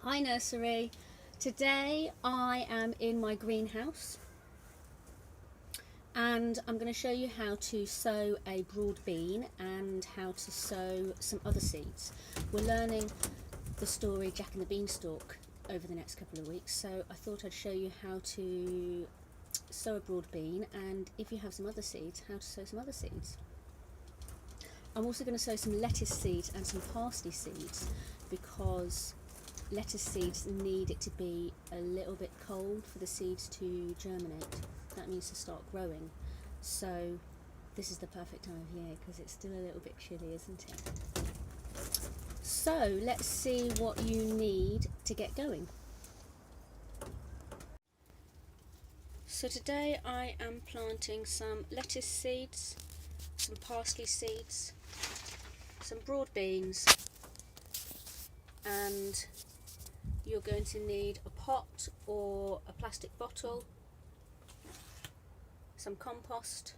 Hi nursery. Today I am in my greenhouse and I'm going to show you how to sow a broad bean and how to sow some other seeds. We're learning the story Jack and the Beanstalk over the next couple of weeks, so I thought I'd show you how to sow a broad bean, and if you have some other seeds, how to sow some other seeds. I'm also going to sow some lettuce seeds and some parsley seeds because lettuce seeds need it to be a little bit cold for the seeds to germinate. That means to start growing. So this is the perfect time of year because it's still a little bit chilly, isn't it? So let's see what you need to get going. So today I am planting some lettuce seeds, some parsley seeds, some broad beans, and you're going to need a pot or a plastic bottle, some compost.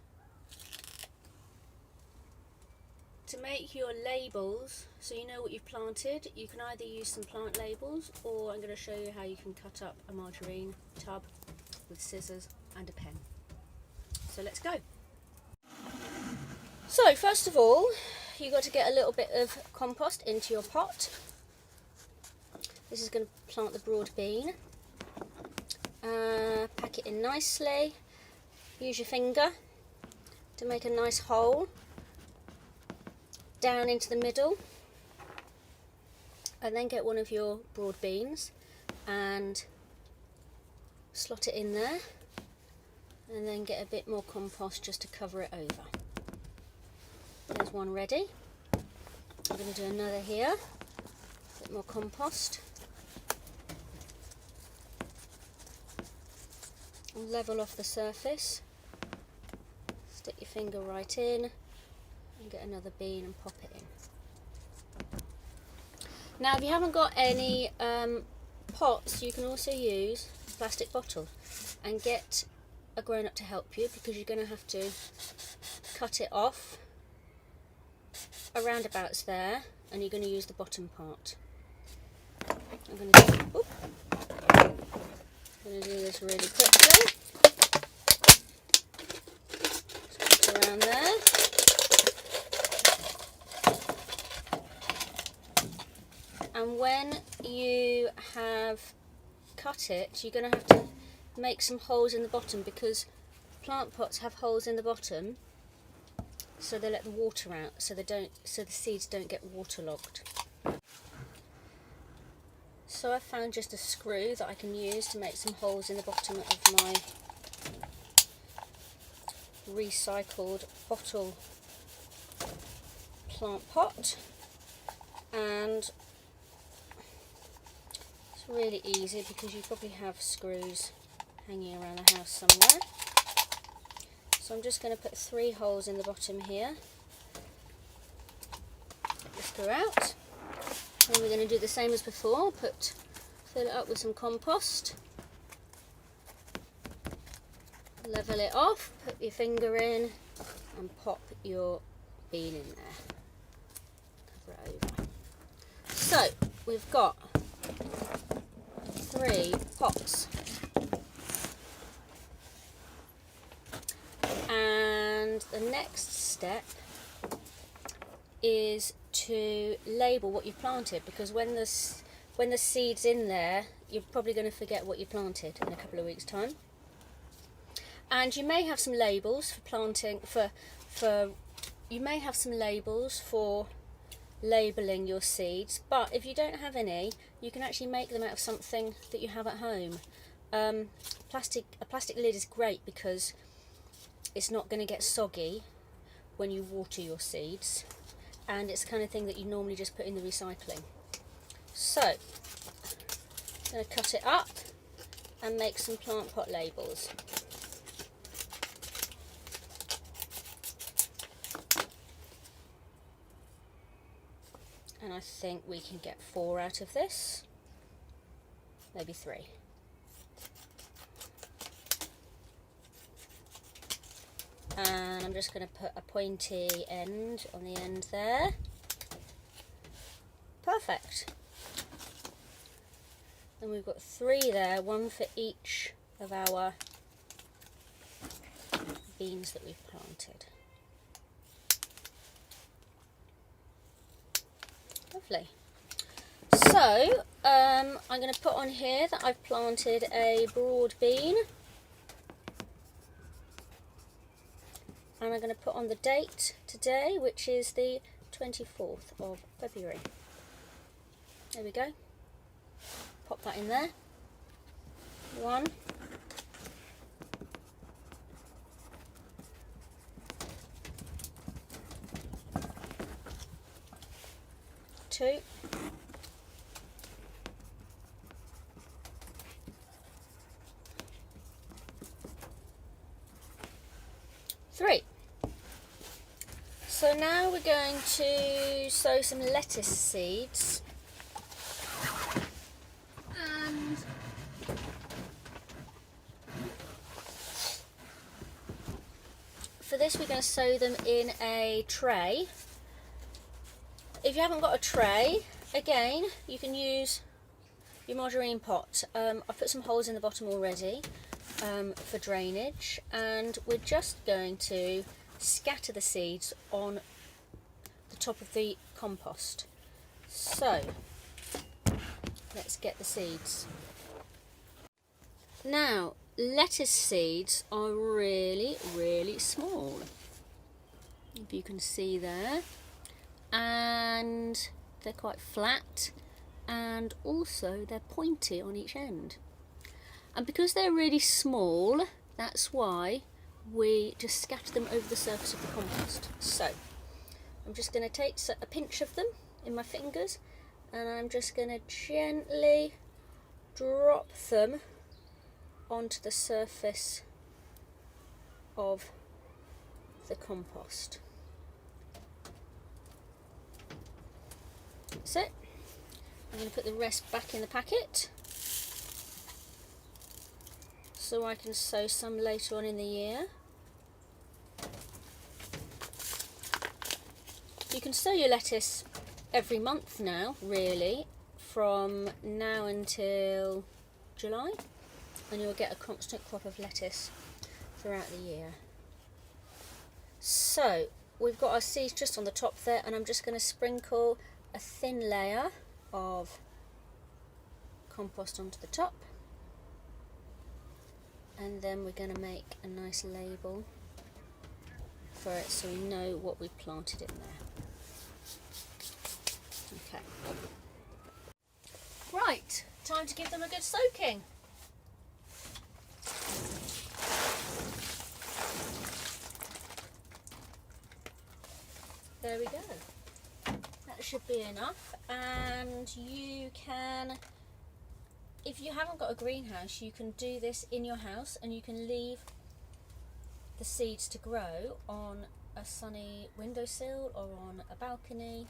To make your labels, so you know what you've planted, you can either use some plant labels, or I'm going to show you how you can cut up a margarine tub with scissors and a pen. So let's go. So first of all, you've got to get a little bit of compost into your pot. This is going to plant the broad bean. Pack it in nicely. Use your finger to make a nice hole down into the middle, and then get one of your broad beans and slot it in there, and then get a bit more compost just to cover it over. There's one ready. I'm going to do another here, a bit more compost. And level off the surface, stick your finger right in and get another bean and pop it in. Now if you haven't got any pots, you can also use a plastic bottle and get a grown-up to help you, because you're going to have to cut it off around about there, and you're going to use the bottom part. I'm going to do this really quickly. Just put it around there. And when you have cut it, you're going to have to make some holes in the bottom, because plant pots have holes in the bottom so they let the water out, so the seeds don't get waterlogged. So I found just a screw that I can use to make some holes in the bottom of my recycled bottle plant pot, and it's really easy because you probably have screws hanging around the house somewhere. So I'm just going to put 3 holes in the bottom here. Get the screw out. And we're going to do the same as before, fill it up with some compost, level it off, put your finger in and pop your bean in there, cover it over. So we've got 3 pots, and the next step is to label what you've planted, because when the seed's in there, you're probably going to forget what you planted in a couple of weeks' time. And you may have some labels for planting you may have some labels for labeling your seeds, but if you don't have any, you can actually make them out of something that you have at home. A plastic lid is great because it's not going to get soggy when you water your seeds, and it's the kind of thing that you normally just put in the recycling. So I'm going to cut it up and make some plant pot labels. And I think we can get 4 out of this, maybe 3. And I'm just going to put a pointy end on the end there. Perfect. And we've got 3 there, 1 for each of our beans that we've planted. Lovely. So I'm going to put on here that I've planted a broad bean, and I'm going to put on the date today, which is the 24th of February. There we go. Pop that in there. 1, 2, 3. So now we're going to sow some lettuce seeds. And for this we're going to sow them in a tray. If you haven't got a tray, again, you can use your margarine pot. I've put some holes in the bottom already for drainage, and we're just going to scatter the seeds on the top of the compost. So let's get the seeds. Now, lettuce seeds are really, really small, if you can see there, and they're quite flat, and also they're pointy on each end. And because they're really small, that's why we just scatter them over the surface of the compost. So I'm just going to take a pinch of them in my fingers, and I'm just going to gently drop them onto the surface of the compost. That's it. I'm going to put the rest back in the packet so I can sow some later on in the year. You can sow your lettuce every month now, really, from now until July, and you'll get a constant crop of lettuce throughout the year. So we've got our seeds just on the top there, and I'm just going to sprinkle a thin layer of compost onto the top, and then we're going to make a nice label for it so we know what we've planted in there. Okay. Right, time to give them a good soaking. There we go. That should be enough, and you can, if you haven't got a greenhouse, you can do this in your house, and you can leave the seeds to grow on a sunny windowsill or on a balcony,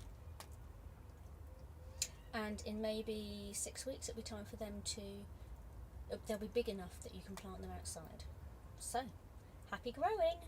and in maybe 6 weeks it'll be time for them to, they'll be big enough that you can plant them outside. So, happy growing!